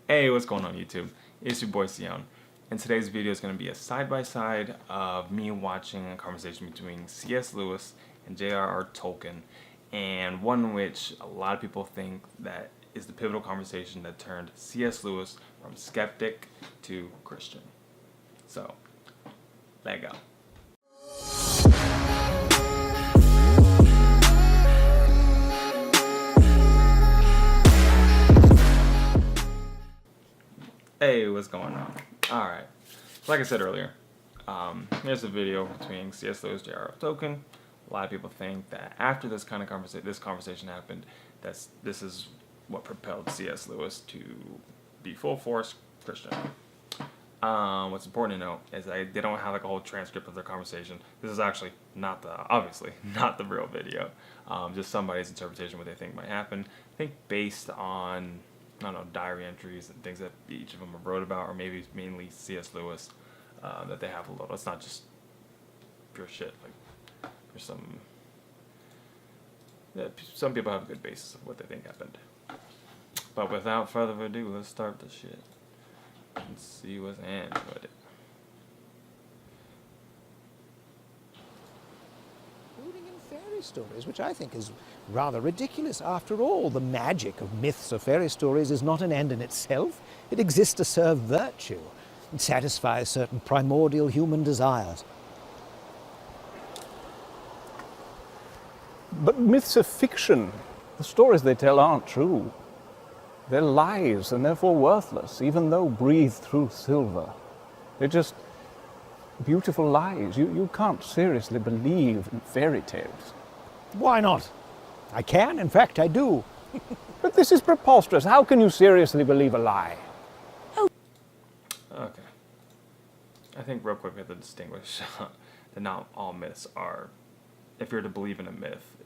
Hey, what's going on YouTube? It's your boy Sion, and today's video is going to be a side-by-side of me watching a conversation between C.S. Lewis and J.R.R. Tolkien, and one which a lot of people think that is the pivotal conversation that turned C.S. Lewis from skeptic to Christian. So, let go. Hey, what's going on? Alright, like I said earlier, here's a video between C.S. Lewis and J.R.R. Tolkien. A lot of people think that after this kind of conversation happened, this is what propelled C.S. Lewis to be full force Christian. What's important to note is that they don't have like a whole transcript of their conversation. This is actually obviously not the real video. Just somebody's interpretation of what they think might happen. I think based on, I don't know, diary entries and things that each of them have wrote about, or maybe mainly C.S. Lewis, that they have a little. It's not just pure shit. Like, there's some people have a good basis of what they think happened. But without further ado, let's start the shit and see what's in with it. Fairy stories, which I think is rather ridiculous. After all, the magic of myths or fairy stories is not an end in itself. It exists to serve virtue and satisfy certain primordial human desires. But myths are fiction. The stories they tell aren't true. They're lies and therefore worthless, even though breathed through silver. They're just beautiful lies. You can't seriously believe in fairy tales. Why not? I can, in fact, I do. But this is preposterous. How can you seriously believe a lie? Okay. I think real quick we have to distinguish that not all myths are, if you're to believe in a myth,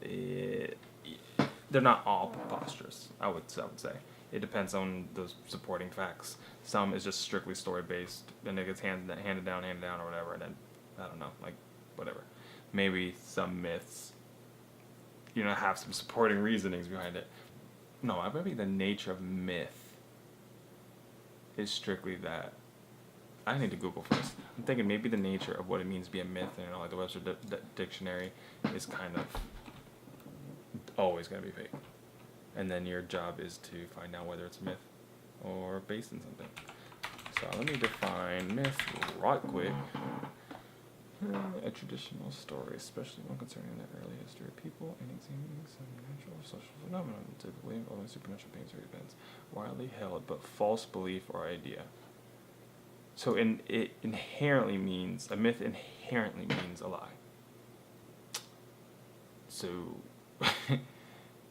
they're not all preposterous, I would say. It depends on those supporting facts. Some is just strictly story-based, and it gets handed down, or whatever, and then, I don't know, like, whatever. Maybe some myths, have some supporting reasonings behind it. No, maybe the nature of myth is strictly that. I need to Google first. I'm thinking maybe the nature of what it means to be a myth, and like the Webster Dictionary is kind of always going to be fake. And then your job is to find out whether it's a myth or based in something. So let me define myth right quick. A traditional story, especially one concerning the early history of people and examining some natural or social phenomenon, typically involving supernatural beings or events, widely held but false belief or idea. So it inherently means, a myth inherently means a lie. So,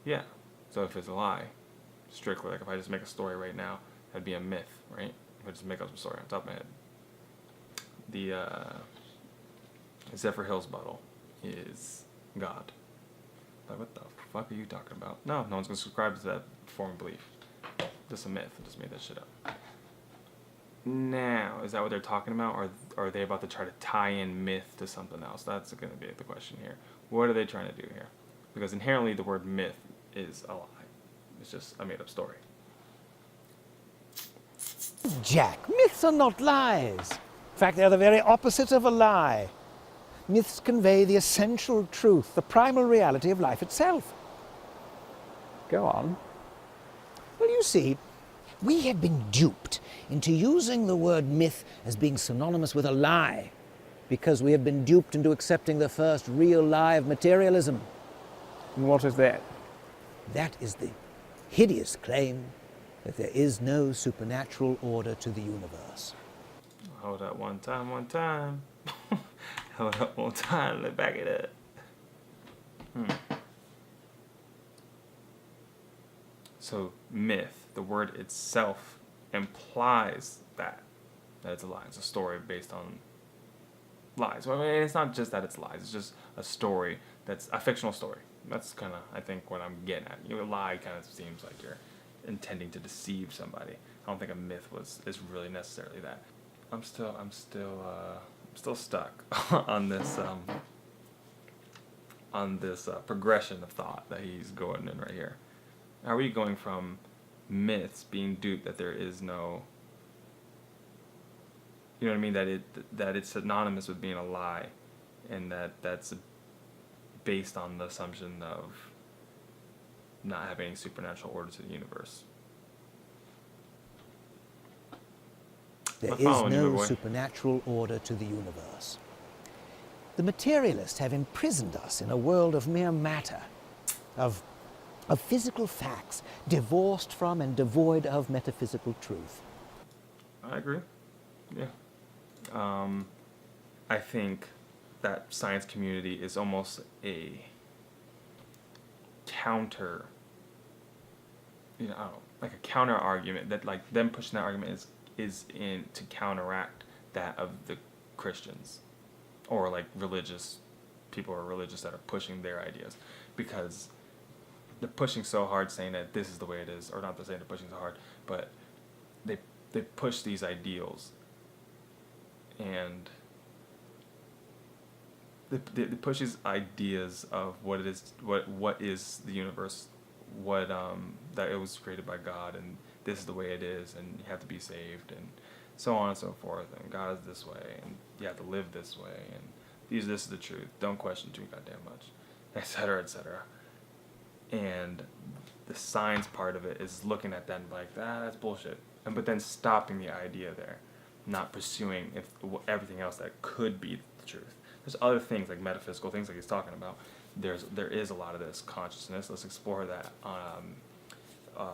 yeah. So if it's a lie, strictly, like if I just make a story right now, that'd be a myth, right? If I just make up some story on top of my head. The Zephyr Hills bottle is God. Like, what the fuck are you talking about? No one's gonna subscribe to that form of belief. Just a myth. I just made that shit up. Now, is that what they're talking about, or are they about to try to tie in myth to something else? That's gonna be the question here. What are they trying to do here? Because inherently the word myth is a lie. It's just a made-up story. Jack, myths are not lies. In fact, they're the very opposite of a lie. Myths convey the essential truth, the primal reality of life itself. Go on. Well, you see, we have been duped into using the word myth as being synonymous with a lie, because we have been duped into accepting the first real lie of materialism. And what is that? That is the hideous claim that there is no supernatural order to the universe. Hold up one time. Hold up one time, let's back it up. So myth, the word itself implies that it's a lie. It's a story based on lies. Well, I mean, it's not just that it's lies, it's just a story that's a fictional story. That's kind of, I think, what I'm getting at. A lie kind of seems like you're intending to deceive somebody. I don't think a myth is really necessarily that. I'm still stuck on this progression of thought that he's going in right here. Are we going from myths being duped that there is no, you know what I mean, that it's synonymous with being a lie, and that's based on the assumption of not having any supernatural order to the universe. There I'm is following you, my no boy. supernatural order to the universe. The materialists have imprisoned us in a world of mere matter, of physical facts, divorced from and devoid of metaphysical truth. I agree. Yeah. I think that science community is almost a counter, I don't know, like a counter argument that like them pushing that argument is in to counteract that of the Christians or like religious people or religious that are pushing their ideas, because they're pushing so hard saying that this is the way it is, or not saying they're pushing so hard, but they push these ideals, and it pushes ideas of what it is, what is the universe, what that it was created by God, and this is the way it is, and you have to be saved, and so on and so forth, and God is this way, and you have to live this way, and this is the truth. Don't question too goddamn much, etc., etc. And the science part of it is looking at that and like, that's bullshit, but then stopping the idea there, not pursuing everything else that could be the truth. There's other things like metaphysical things like he's talking about. There is a lot of this consciousness. Let's explore that.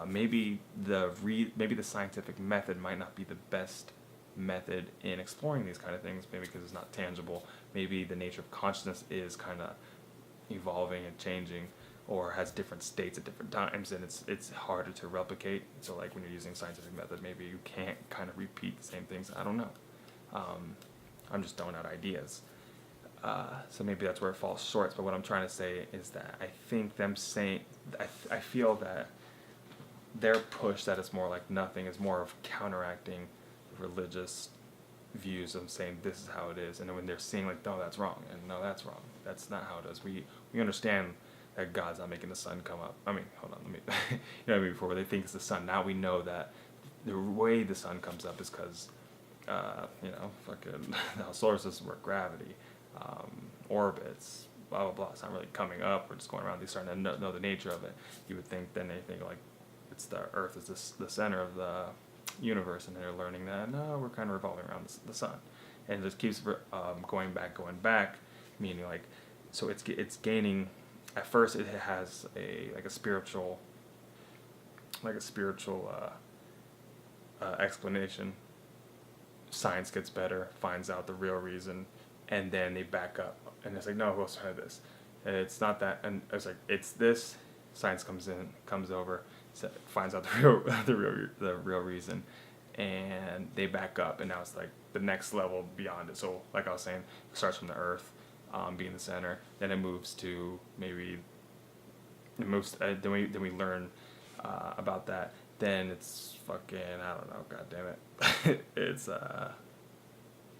Maybe the scientific method might not be the best method in exploring these kind of things. Maybe because it's not tangible. Maybe the nature of consciousness is kind of evolving and changing, or has different states at different times, and it's harder to replicate. So like when you're using scientific method, maybe you can't kind of repeat the same things. I don't know. I'm just throwing out ideas. So maybe that's where it falls short. But what I'm trying to say is that I think them saying, I feel that their push that it's more like nothing is more of counteracting religious views of saying this is how it is, and then when they're seeing like, no, that's wrong, and no, that's wrong, that's not how it is. We understand that God's not making the sun come up. I mean, hold on, let me, you know what I mean, before they think it's the sun. Now we know that the way the sun comes up is because, fucking the solar system work, gravity, orbits, blah, blah, blah. It's not really coming up. We're just going around. They're starting to know the nature of it. You would think then they think like it's the Earth is the center of the universe, and they're learning that, no, we're kind of revolving around the sun. And it just keeps going back, meaning like, so it's gaining. At first, it has a spiritual explanation. Science gets better, finds out the real reason, and then they back up, and it's like, no, who else tried this? And it's not that, and it's like, it's this. Science comes over, finds out the real reason, and they back up, and now it's like the next level beyond it. So, like I was saying, it starts from the Earth, being the center, then it moves to then we learn about that. Then it's fucking, I don't know, god damn it. It's I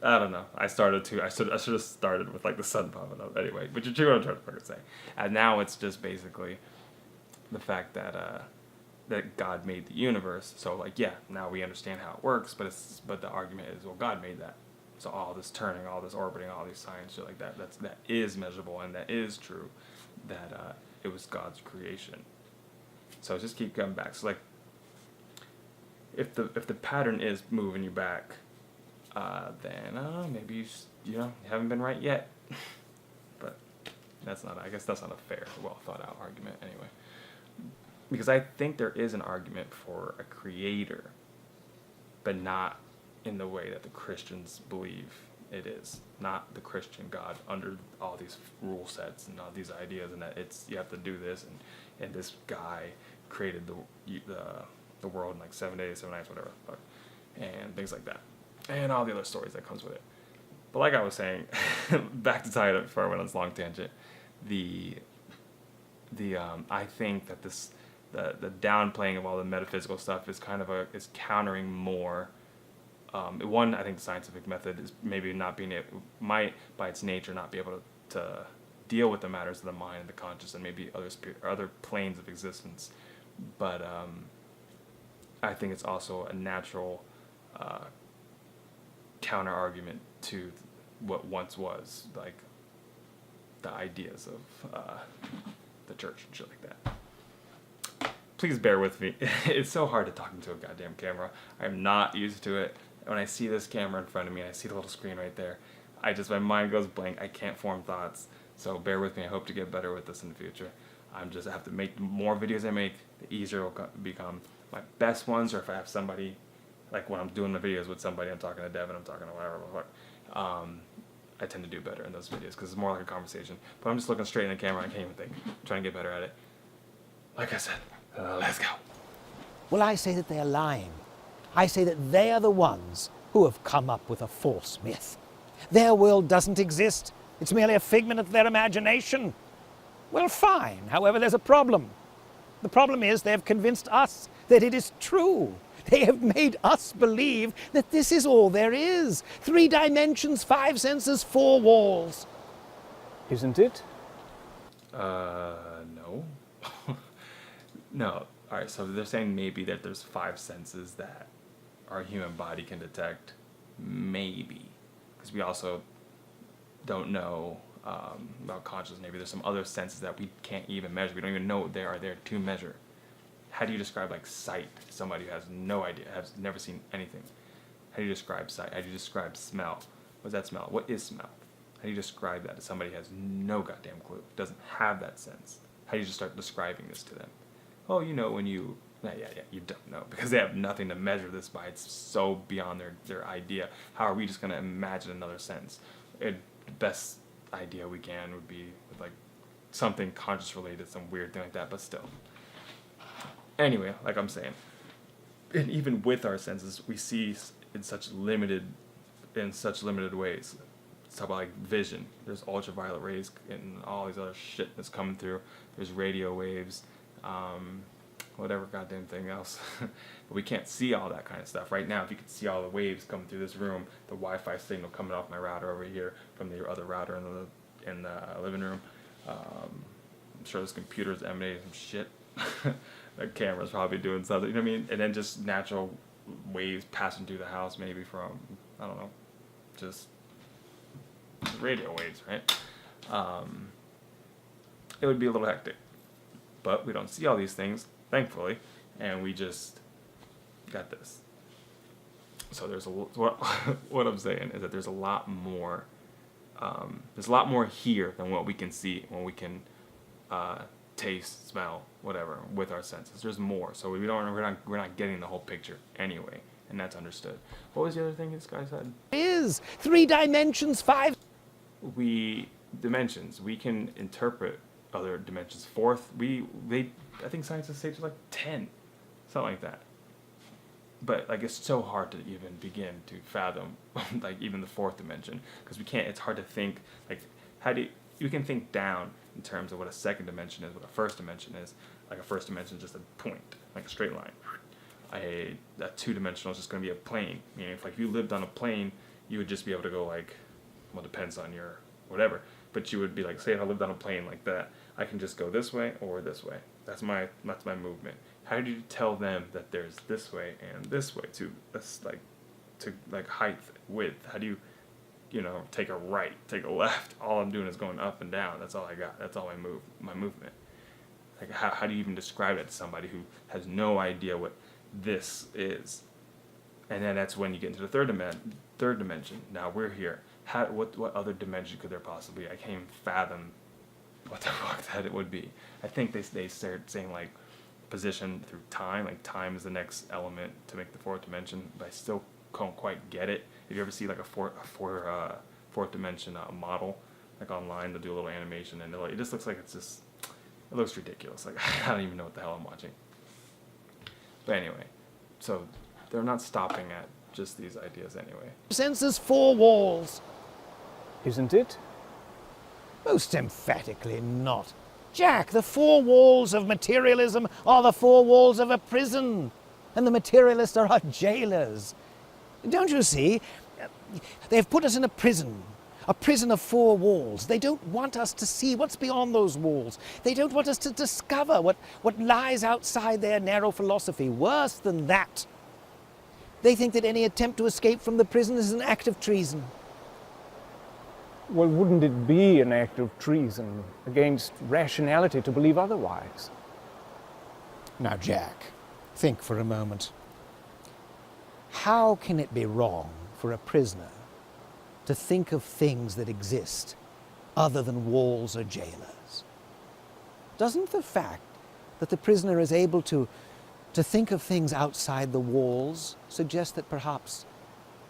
don't know. I should have started with like the sun popping up anyway. But you're what I'm trying to fucking say. And now it's just basically the fact that that God made the universe. So like, yeah, now we understand how it works. But the argument is, well, God made that. So all this turning, all this orbiting, all these science shit like that is measurable, and that is true. That it was God's creation. So just keep coming back. So like, if the pattern is moving you back, then maybe you haven't been right yet. But I guess that's not a fair, well thought out argument anyway. Because I think there is an argument for a creator, but not in the way that the Christians believe it is. Not the Christian God under all these rule sets and all these ideas, and that you have to do this, and this guy created the world in like 7 days, 7 nights, whatever, and things like that, and all the other stories that comes with it. But like I was saying, back to tie it up before I went on this long tangent, I think that the downplaying of all the metaphysical stuff is kind of is countering more. One, I think the scientific method is maybe might by its nature not be able to deal with the matters of the mind and the conscious and maybe other planes of existence, but I think it's also a natural counter argument to what once was like the ideas of the church and shit like that. Please bear with me. It's so hard to talk into a goddamn camera. I'm not used to it. When I see this camera in front of me, I see the little screen right there. My mind goes blank. I can't form thoughts. So bear with me. I hope to get better with this in the future. I have to make more videos I make, the easier it will become. My best ones are if I have somebody, like when I'm doing the videos with somebody, I'm talking to Devin, I'm talking to whatever, I tend to do better in those videos because it's more like a conversation. But I'm just looking straight in the camera. I can't even think. I'm trying to get better at it. Like I said, let's go. Well, I say that they are lying. I say that they are the ones who have come up with a false myth. Their world doesn't exist. It's merely a figment of their imagination. Well, fine. However, there's a problem. The problem is they have convinced us that it is true. They have made us believe that this is all there is. 3 dimensions, 5 senses, 4 walls. Isn't it? No. No. Alright, so they're saying maybe that there's 5 senses that our human body can detect. Maybe. Because we also don't know about consciousness. Maybe there's some other senses that we can't even measure. We don't even know they are there to measure. How do you describe like sight to somebody who has no idea, has never seen anything? How do you describe sight? How do you describe smell? What does that smell? What is smell? How do you describe that to somebody who has no goddamn clue, doesn't have that sense? How do you just start describing this to them? Oh, you know when you... Yeah, you don't know because they have nothing to measure this by. It's so beyond their idea. How are we just going to imagine another sense? The best idea we can would be with like something conscious related, some weird thing like that, but still. Anyway, like I'm saying, and even with our senses, we see in such limited ways. Let's talk about like vision. There's ultraviolet rays and all these other shit that's coming through. There's radio waves, whatever goddamn thing else. But we can't see all that kind of stuff. Right now, if you could see all the waves coming through this room, the Wi-Fi signal coming off my router over here from the other router in the living room, I'm sure this computer's emanating some shit. The camera's probably doing something, you know what I mean? And then just natural waves passing through the house, maybe from, I don't know, just radio waves, right? It would be a little hectic. But we don't see all these things, thankfully, and we just got this. So there's what I'm saying is that there's a lot more here than what we can see when we can taste, smell, whatever with our senses. There's more, so we're not getting the whole picture anyway, and that's understood. What was the other thing this guy said? Is 3 dimensions, 5... Dimensions. We can interpret other dimensions. I think scientists say to like 10, something like that. But like it's so hard to even begin to fathom like even the 4th dimension because we can't. It's hard to think like you can think down in terms of what a 2nd dimension is, what a 1st dimension is. Like a 1st dimension is just a point, like a straight line. A 2-dimensional is just going to be a plane. Meaning if you lived on a plane, you would just be able to go like, well, it depends on your whatever. But you would be like, say if I lived on a plane like that, I can just go this way or this way. That's my movement. How do you tell them that there's this way and this way to height, width? How do you take a right, take a left? All I'm doing is going up and down. That's all I got. That's all my movement. Like how do you even describe it to somebody who has no idea what this is? And then that's when you get into the third dimension. Now we're here. What other dimension could there possibly be? I can't even fathom what the fuck that it would be. I think they started saying like position through time, like time is the next element to make the 4th dimension, but I still don't quite get it. If you ever see like a fourth dimension model, like online, they'll do a little animation and it just looks like it looks ridiculous. Like I don't even know what the hell I'm watching. But anyway, so they're not stopping at just these ideas anyway. Senses, 4 walls. Isn't it? Most emphatically not. Jack, the 4 walls of materialism are the 4 walls of a prison, and the materialists are our jailers. Don't you see? They've put us in a prison a prison of four walls. They don't want us to see what's beyond those walls. They don't want us to discover what lies outside their narrow philosophy. Worse than that, they think that any attempt to escape from the prison is an act of treason. Well, wouldn't it be an act of treason against rationality to believe otherwise? Now, Jack, think for a moment. How can it be wrong for a prisoner to think of things that exist other than walls or jailers? Doesn't the fact that the prisoner is able to think of things outside the walls suggest that perhaps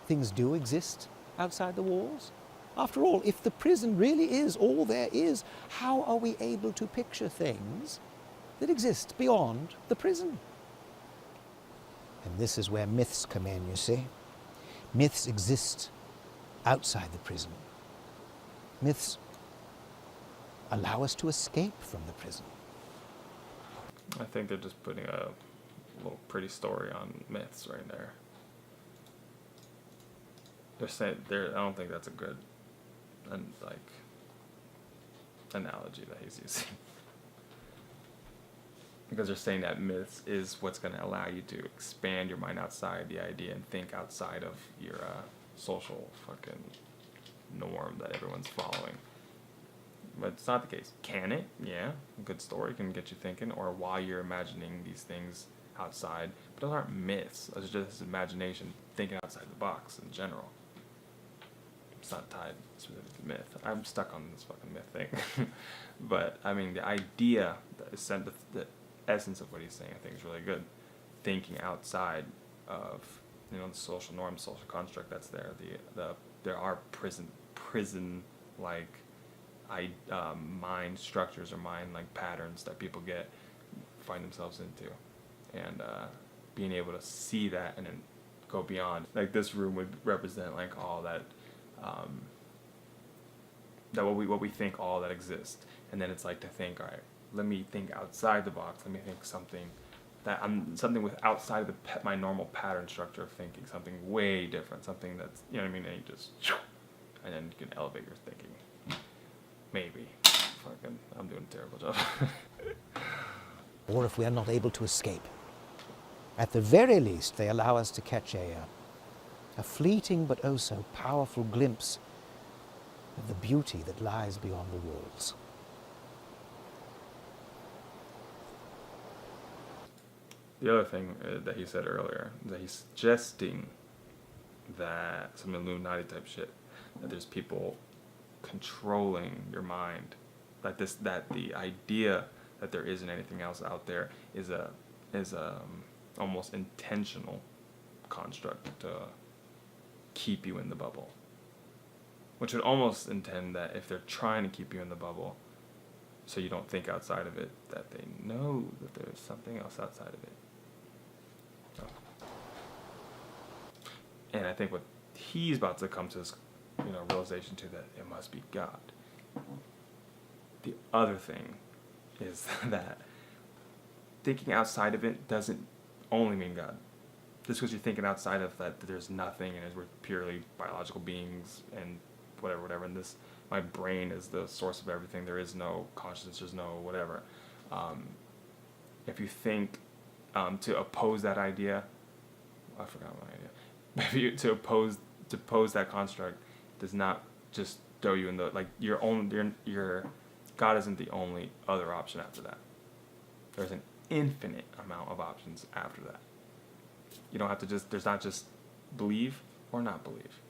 things do exist outside the walls? After all, if the prison really is all there is, how are we able to picture things that exist beyond the prison? And this is where myths come in, you see. Myths exist outside the prison. Myths allow us to escape from the prison. I think they're just putting a little pretty story on myths right there. They're saying I don't think that's a good analogy that he's using. Because they're saying that myths is what's going to allow you to expand your mind outside the idea and think outside of your social fucking norm that everyone's following. But it's not the case. Can it? Yeah. A good story can get you thinking, or while you're imagining these things outside. But those aren't myths. Those are just imagination, thinking outside the box in general. It's not tied specifically to myth. I'm stuck on this fucking myth thing. But, I mean, the idea, the essence of what he's saying, I think is really good. Thinking outside of, the social norm, social construct that's there. There are prison-like mind structures or mind-like patterns that people find themselves into. And being able to see that and then go beyond. Like, this room would represent, like, all that, that what we think all that exists. And then it's like to think, all right, let me think outside the box. Let me think something with outside of my normal pattern structure of thinking, something way different, something that's, you know what I mean, and you just, and then you can elevate your thinking. Maybe. Fucking, I'm doing a terrible job. Or if we are not able to escape. At the very least, they allow us to catch a fleeting but oh so powerful glimpse of the beauty that lies beyond the walls. The other thing that he said earlier, that he's suggesting that some Illuminati type shit, that there's people controlling your mind, that the idea that there isn't anything else out there is a almost intentional construct to keep you in the bubble, which would almost intend that if they're trying to keep you in the bubble so you don't think outside of it, that they know that there's something else outside of it. And I think what he's about to come to this, realization to, that it must be God. The other thing is that thinking outside of it doesn't only mean God. Just because you're thinking outside of that there's nothing and we're purely biological beings and whatever, and my brain is the source of everything. There is no consciousness. There's no whatever. If you think to oppose that idea, I forgot my idea. Maybe to oppose that construct does not just throw you in the your God isn't the only other option after that. There's an infinite amount of options after that. You don't have to there's not just believe or not believe.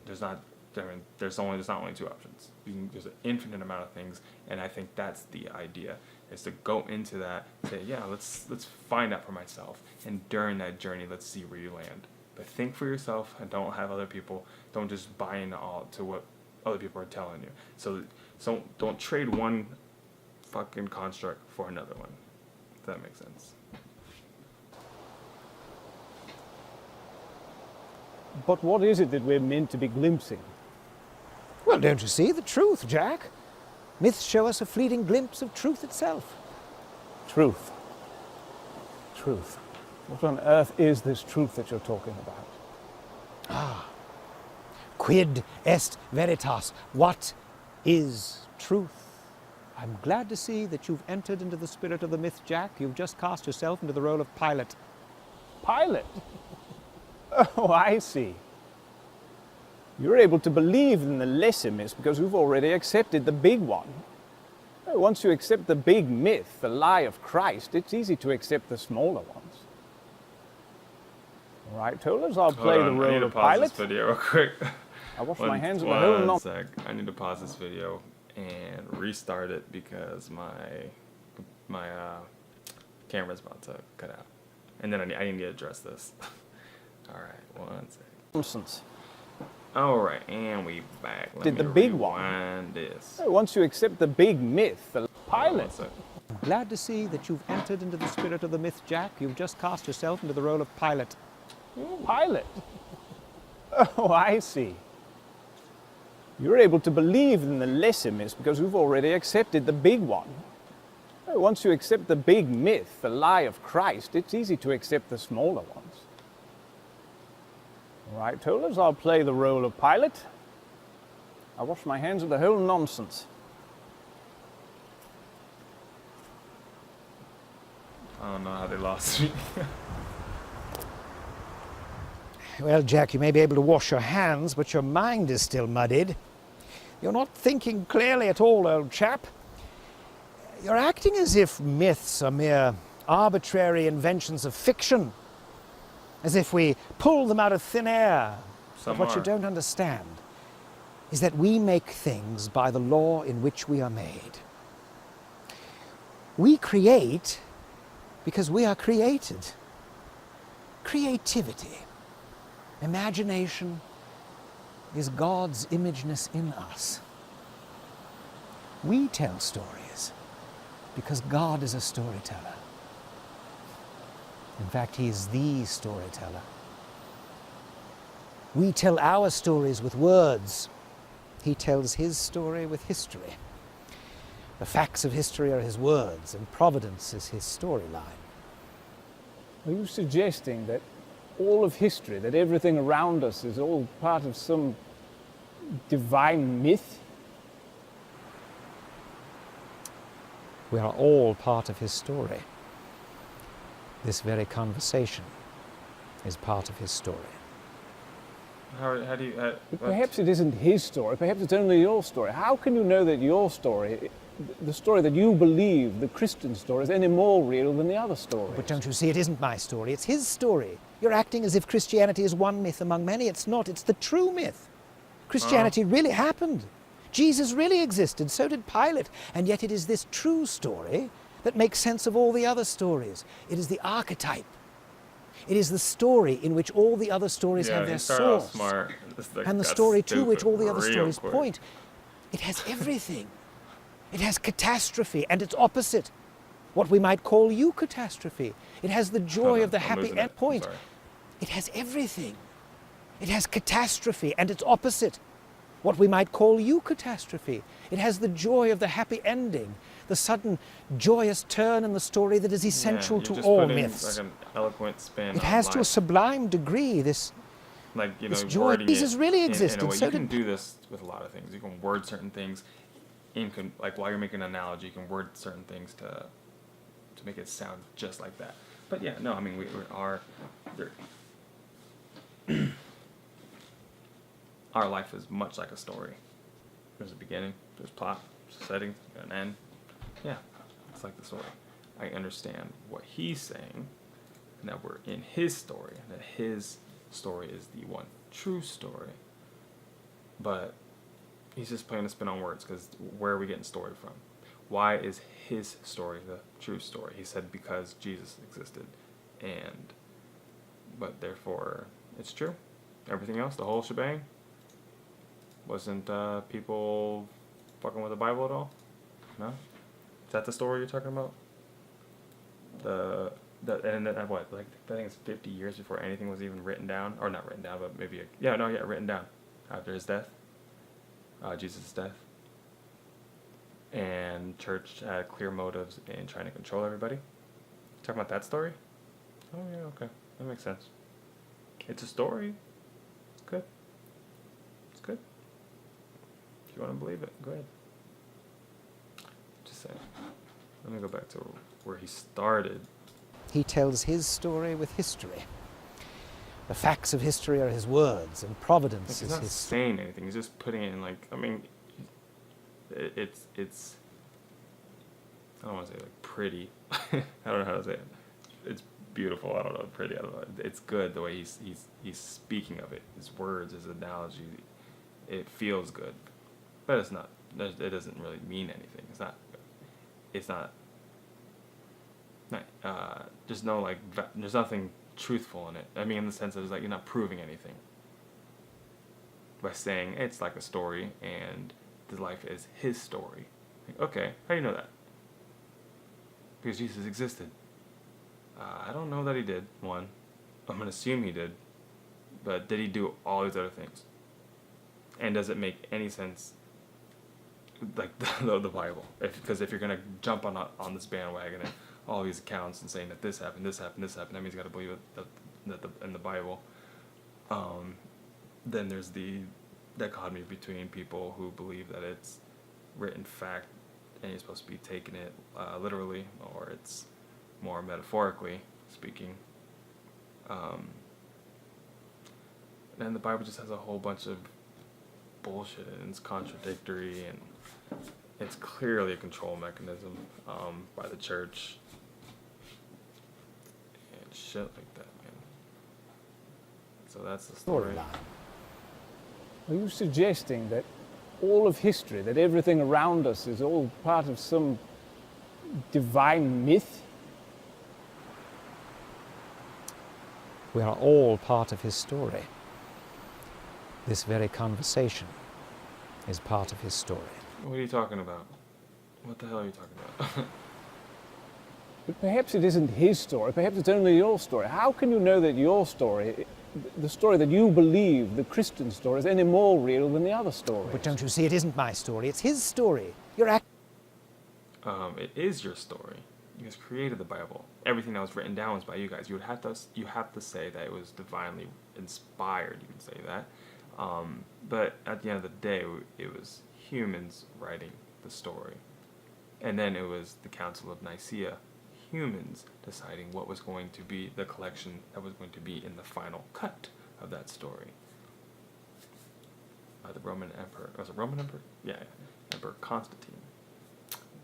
There's not only two options. There's an infinite amount of things, and I think that's the idea, is to go into that, say, yeah, let's find out for myself, and during that journey, let's see where you land. But think for yourself, and don't have other people. Don't just buy into to what other people are telling you. So don't trade one fucking construct for another one. If that makes sense. But what is it that we're meant to be glimpsing? Well, don't you see? The truth, Jack. Myths show us a fleeting glimpse of truth itself. Truth. Truth. What on earth is this truth that you're talking about? Quid est veritas? What is truth? I'm glad to see that you've entered into the spirit of the myth, Jack. You've just cast yourself into the role of pilot. Pilot? Oh, I see. You're able to believe in the lesser myths because you've already accepted the big one. Once you accept the big myth, the lie of Christ, it's easy to accept the smaller ones. All right, Tollers, I'll play the role of pilot. I need to pause this video real quick. I wash my hands of the whole One sec. I need to pause this video and restart it because my camera's about to cut out. And then I need to address this. All right, one sec. Nonsense. All right, and we back. Did the big one. Rewind this. Once you accept the big myth, the pilot. I'm glad to see that you've entered into the spirit of the myth, Jack. You've just cast yourself into the role of pilot. Pilot? Oh, I see. You're able to believe in the lesser myths because you've already accepted the big one. Once you accept the big myth, the lie of Christ, it's easy to accept the smaller ones. All right, Tollers, I'll play the role of pilot. I wash my hands of the whole nonsense. I don't know how they lost me. Well, Jack, you may be able to wash your hands, but your mind is still muddied. You're not thinking clearly at all, old chap. You're acting as if myths are mere arbitrary inventions of fiction, as if we pull them out of thin air. But what you don't understand is that we make things by the law in which we are made. We create because we are created. Creativity, imagination, is God's imageness in us. We tell stories because God is a storyteller. In fact, He is the storyteller. We tell our stories with words. He tells His story with history. The facts of history are His words, and providence is His storyline. Are you suggesting that all of history, that everything around us is all part of some divine myth? We are all part of His story. This very conversation is part of His story. How do you... But perhaps it isn't His story, perhaps it's only your story. How can you know that your story, the story that you believe, the Christian story, is any more real than the other stories? But don't you see, it isn't my story, it's His story. You're acting as if Christianity is one myth among many. It's not, it's the true myth. Christianity really happened. Jesus really existed, so did Pilate. And yet it is this true story that makes sense of all the other stories. It is the archetype. It is the story in which all the other stories have their source. Smart. And the story to which all the other stories point. It has everything. It has catastrophe and its opposite, what we might call eucatastrophe. It has the joy of the happy end point. It has everything. It has catastrophe and its opposite, what we might call eucatastrophe. It has the joy of the happy ending, the sudden joyous turn in the story that is essential to all myths. Like an eloquent spin. It has to a sublime degree this, this joy. Jesus really existed. You can do this with a lot of things. You can word certain things, like while you're making an analogy, you can word certain things to make it sound just like that. But yeah, no, I mean we are. Our life is much like a story. There's a beginning, there's plot, there's a setting, an end. Yeah, it's like the story. I understand what he's saying, and that we're in his story, and that his story is the one true story. But he's just playing a spin on words, because where are we getting story from? Why is his story the true story? He said because Jesus existed, but therefore it's true. Everything else, the whole shebang, wasn't people fucking with the Bible at all? No? Is that the story you're talking about? What? Like, I think it's 50 years before anything was even written down, or not written down, but maybe written down after his death, Jesus' death, and church had clear motives in trying to control everybody. Talking about that story? Oh yeah, okay, that makes sense. It's a story. It's good. It's good. If you want to believe it, go ahead. Just saying. Let me go back to where he started. He tells his story with history. The facts of history are his words, and providence He's is not his... saying anything. He's just putting it in, like, I mean, it's I don't want to say, like, pretty. I don't know how to say it. It's beautiful. I don't know, pretty. I don't know. It's good the way he's speaking of it. His words, his analogy. It feels good, but it's not. It doesn't really mean anything. It's not. There's no, like, there's nothing truthful in it. I mean, in the sense that it's like you're not proving anything by saying it's like a story and the life is his story. Like, okay, how do you know that? Because Jesus existed. I don't know that he did. One, I'm gonna assume he did, but did he do all these other things? And does it make any sense? Like the Bible, because if you're gonna jump on this bandwagon and all these accounts and saying that this happened, this happened, this happened, that means you got to believe it in the Bible. Then there's the dichotomy between people who believe that it's written fact and you're supposed to be taking it literally, or it's more metaphorically speaking. And the Bible just has a whole bunch of bullshit and it's contradictory and it's clearly a control mechanism by the church and shit like that, man. So that's the story. Are you suggesting that all of history, that everything around us is all part of some divine myth? We are all part of his story. This very conversation is part of his story. What are you talking about? What the hell are you talking about? But perhaps it isn't his story, perhaps it's only your story. How can you know that your story, the story that you believe, the Christian story, is any more real than the other stories? But don't you see, it isn't my story, it's his story. It is your story. You guys created the Bible. Everything that was written down was by you guys. You have to say that it was divinely inspired. You can say that. But at the end of the day, it was humans writing the story. And then it was the Council of Nicaea, humans deciding what was going to be the collection that was going to be in the final cut of that story. The Roman Emperor, was it Roman Emperor? Yeah, Emperor Constantine.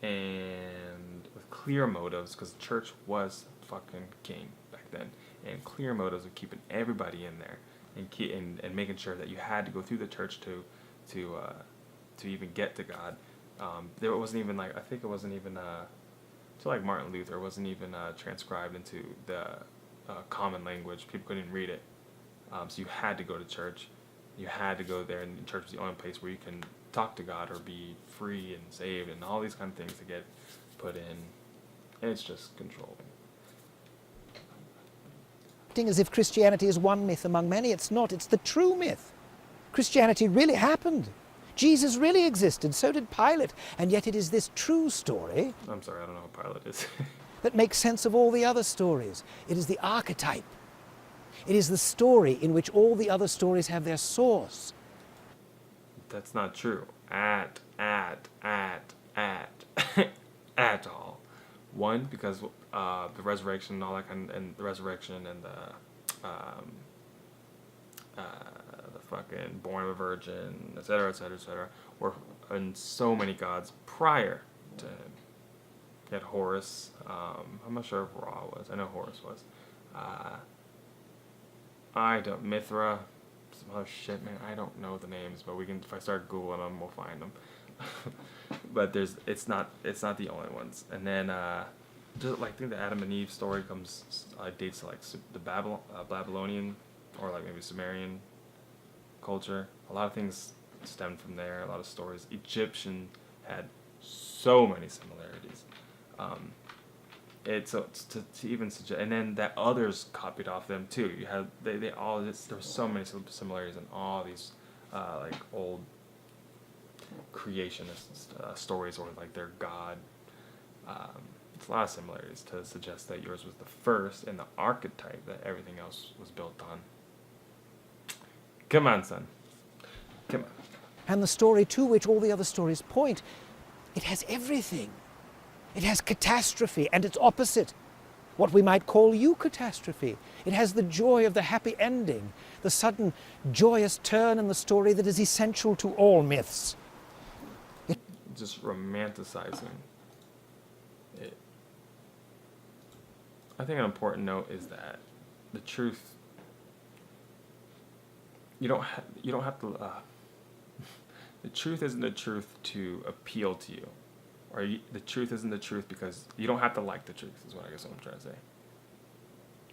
And with clear motives, because the church was fucking king back then, and clear motives of keeping everybody in there, and making sure that you had to go through the church to even get to God. There wasn't even I think it wasn't even to like Martin Luther, it wasn't even transcribed into the common language. People couldn't read it, so you had to go to church. You had to go there, and church was the only place where you can talk to God or be free and saved, and all these kind of things to get put in. And it's just controlling. As if Christianity is one myth among many. It's not, it's the true myth. Christianity really happened. Jesus really existed, so did Pilate, and yet it is this true story. I'm sorry, I don't know who Pilate is. That makes sense of all the other stories. It is the archetype. It is the story in which all the other stories have their source. That's not true. At all. One, because the resurrection and all that kind of, and the resurrection and the fucking born of a virgin, etc., were in so many gods prior to him. You had Horus. I'm not sure if Ra was. I know Horus was. Mithra. Some other shit, man. I don't know the names, but we can. If I start googling them, we'll find them. But it's not the only ones. And then I think the Adam and Eve story dates to like the Babylonian or like maybe Sumerian culture. A lot of things stemmed from there. A lot of stories. Egyptian had so many similarities. It's to even suggest, and then that others copied off them too. You had they all there were so many similarities in all these like old creationist stories or like their god. It's a lot of similarities to suggest that yours was the first and the archetype that everything else was built on. Come on, son. Come on. and the story to which all the other stories point, it has everything. It has catastrophe and its opposite, what we might call eucatastrophe. It has the joy of the happy ending, the sudden joyous turn in the story that is essential to all myths. Just romanticizing it. I think an important note is that the truth. You don't have to. The truth isn't the truth to appeal to you, or the truth isn't the truth because you don't have to like the truth. Is what I guess what I'm trying to say.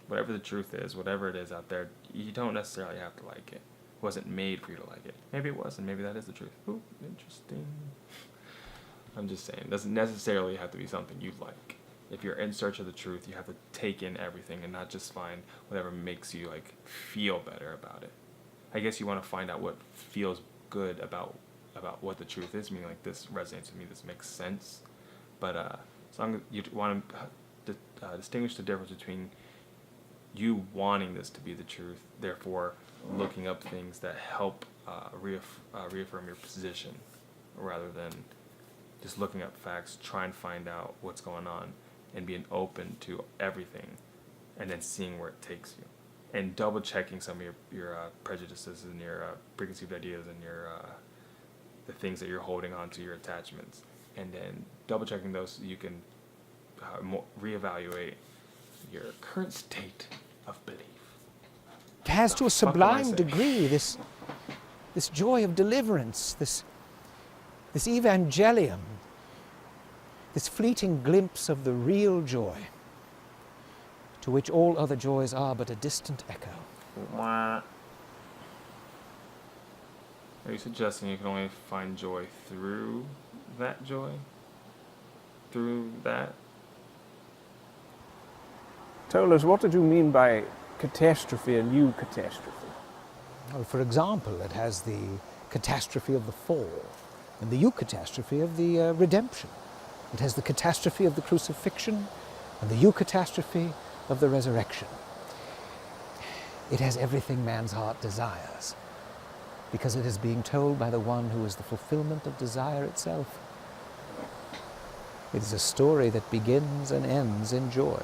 Whatever the truth is, whatever it is out there, you don't necessarily have to like it. It wasn't made for you to like it. Maybe it was, and maybe that is the truth. Ooh, interesting. I'm just saying, it doesn't necessarily have to be something you like. If you're in search of the truth, you have to take in everything and not just find whatever makes you like feel better about it. I guess you want to find out what feels good about what the truth is. Meaning, like, this resonates with me. This makes sense. But as long as you want to distinguish the difference between you wanting this to be the truth, therefore looking up things that help reaffirm your position, rather than just looking up facts, trying to find out what's going on, and being open to everything, and then seeing where it takes you, and double checking some of your prejudices and your preconceived ideas and your the things that you're holding on to, your attachments, and then double checking those so you can reevaluate your current state of belief. It has to a sublime degree this joy of deliverance, this evangelium, this fleeting glimpse of the real joy, to which all other joys are but a distant echo. Are you suggesting you can only find joy through that joy? Through that? Tell us, what did you mean by catastrophe and eucatastrophe? Well, for example, it has the catastrophe of the fall and the eucatastrophe of the redemption. It has the catastrophe of the crucifixion and the eucatastrophe of the resurrection. It has everything man's heart desires, because it is being told by the one who is the fulfillment of desire itself. It is a story that begins and ends in joy.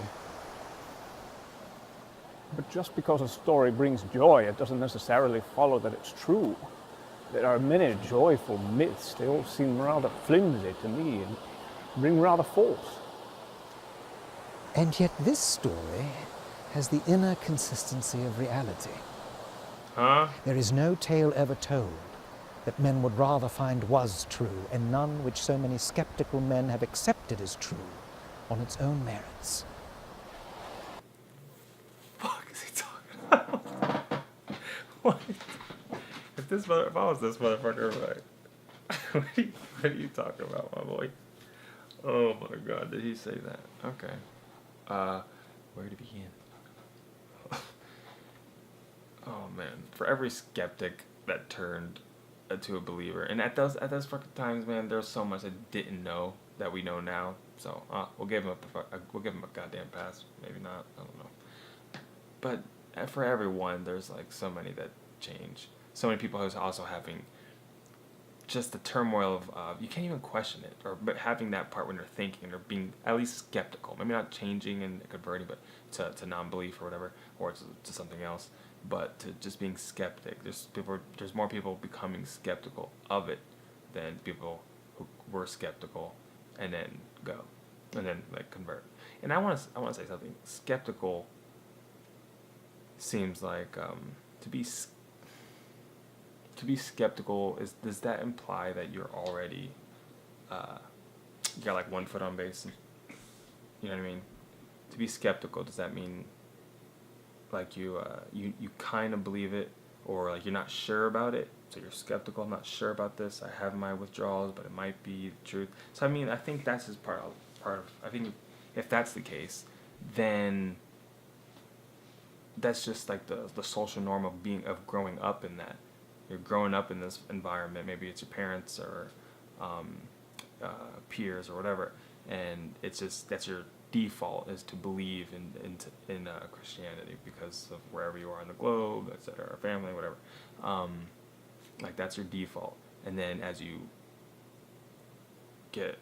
But just because a story brings joy, it doesn't necessarily follow that it's true. There are many joyful myths. They all seem rather flimsy to me and ring rather false. And yet this story has the inner consistency of reality. Huh? There is no tale ever told that men would rather find was true, and none which so many skeptical men have accepted as true on its own merits. Fuck is he talking about? What? If I was this motherfucker, like, what are you talking about, my boy? Oh my God, did he say that? Okay. Where to begin? Oh man, for every skeptic that turned to a believer, and at those fucking times, man, there's so much I didn't know that we know now. So we'll give him a goddamn pass. Maybe not. I don't know. But for everyone, there's like so many that change. So many people who's also having just the turmoil of you can't even question it, or but having that part when they're thinking or being at least skeptical. Maybe not changing and converting, but to non-belief or whatever, or to something else. But to just being skeptic. There's more people becoming skeptical of it than people who were skeptical and then go and then like convert. And I want to say something. Skeptical seems like to be skeptical does that imply that you're already you got like 1 foot on base? You know what I mean? To be skeptical, does that mean like you kind of believe it, or like you're not sure about it, so you're skeptical? I'm not sure about this. I have my withdrawals, but it might be the truth. So I mean, I think that's just part of. I think if that's the case, then that's just like the social norm of growing up in that. You're growing up in this environment. Maybe it's your parents or peers or whatever, and it's just that's your default is to believe in Christianity because of wherever you are in the globe, etc., or family, whatever. Like that's your default. And then as you get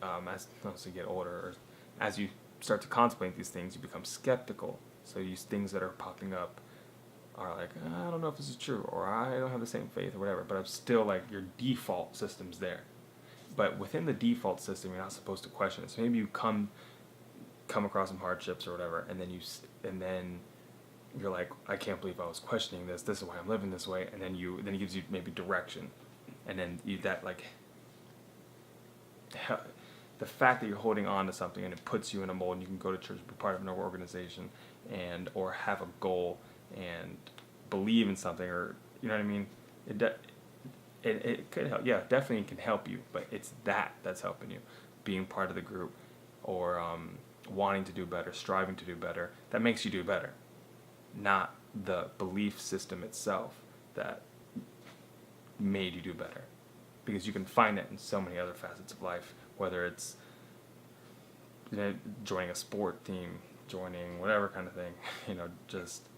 older, or as you start to contemplate these things, you become skeptical. So these things that are popping up are like, I don't know if this is true, or I don't have the same faith, or whatever. But I'm still like, your default system's there. But within the default system, you're not supposed to question it. So maybe you come across some hardships or whatever, and then you're like, I can't believe I was questioning this. This is why I'm living this way. And then it gives you maybe direction, and then the fact that you're holding on to something and it puts you in a mold, and you can go to church, be part of an organization, or have a goal and believe in something, or you know what I mean. It could help. Yeah, definitely can help you, but it's that's helping you, being part of the group, or wanting to do better, striving to do better. That makes you do better, not the belief system itself that made you do better. Because you can find it in so many other facets of life, whether it's joining a sport team, joining whatever kind of thing, just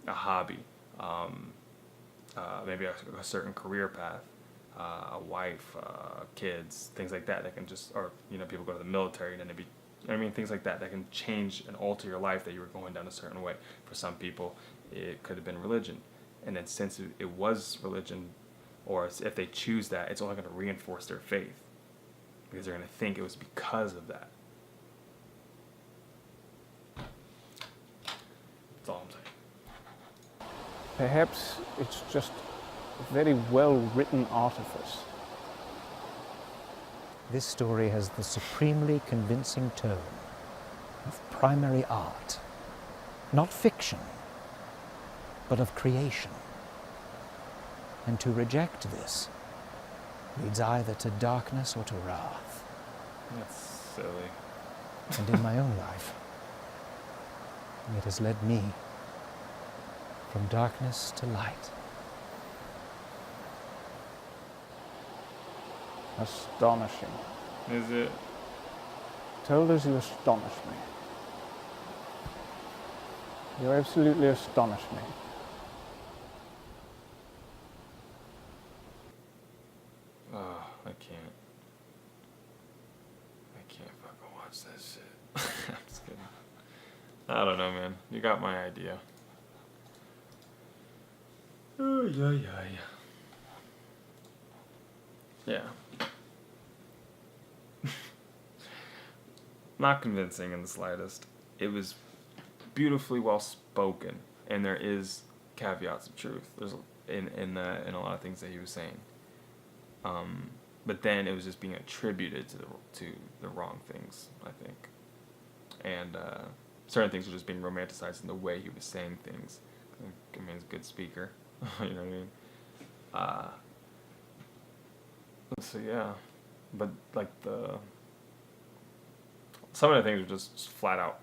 a hobby, maybe a certain career path, a wife, kids, things like that can just, or people go to the military and then things like that can change and alter your life, that you were going down a certain way. For some people, it could have been religion, and then since it was religion, or if they choose that, it's only going to reinforce their faith, because they're going to think it was because of that. That's all I'm saying. Perhaps it's just a very well-written artifice. This story has the supremely convincing tone of primary art, not fiction, but of creation. And to reject this leads either to darkness or to wrath. That's silly. And in my own life, it has led me from darkness to light. Astonishing. Is it? Told us you astonish me. You absolutely astonish me. Oh, I can't fucking watch that shit. I'm just kidding. I don't know, man. You got my idea. Oh, yeah. Not convincing in the slightest. It was beautifully well spoken, and there is caveats of truth. There's in a lot of things that he was saying. But then it was just being attributed to the wrong things, I think. And certain things were just being romanticized in the way he was saying things. I mean, he's a good speaker. You know what I mean? So yeah, but like some of the things were just flat out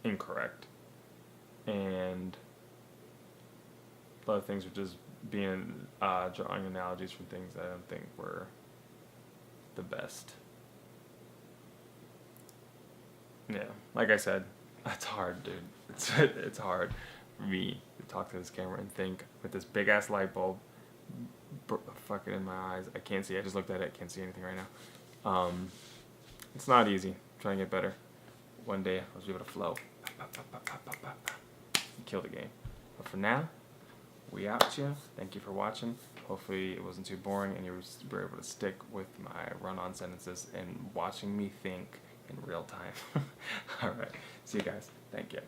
incorrect, and a lot of things were just being drawing analogies from things that I don't think were the best. Yeah, like I said, it's hard, dude. It's hard for me to talk to this camera and think with this big ass light bulb fucking in my eyes. I can't see. I just looked at it. Can't see anything right now. It's not easy. I'm trying to get better. One day I'll be able to flow. Kill the game. But for now, we out you. Thank you for watching. Hopefully it wasn't too boring and you were able to stick with my run-on sentences and watching me think in real time. Alright. See you guys. Thank you.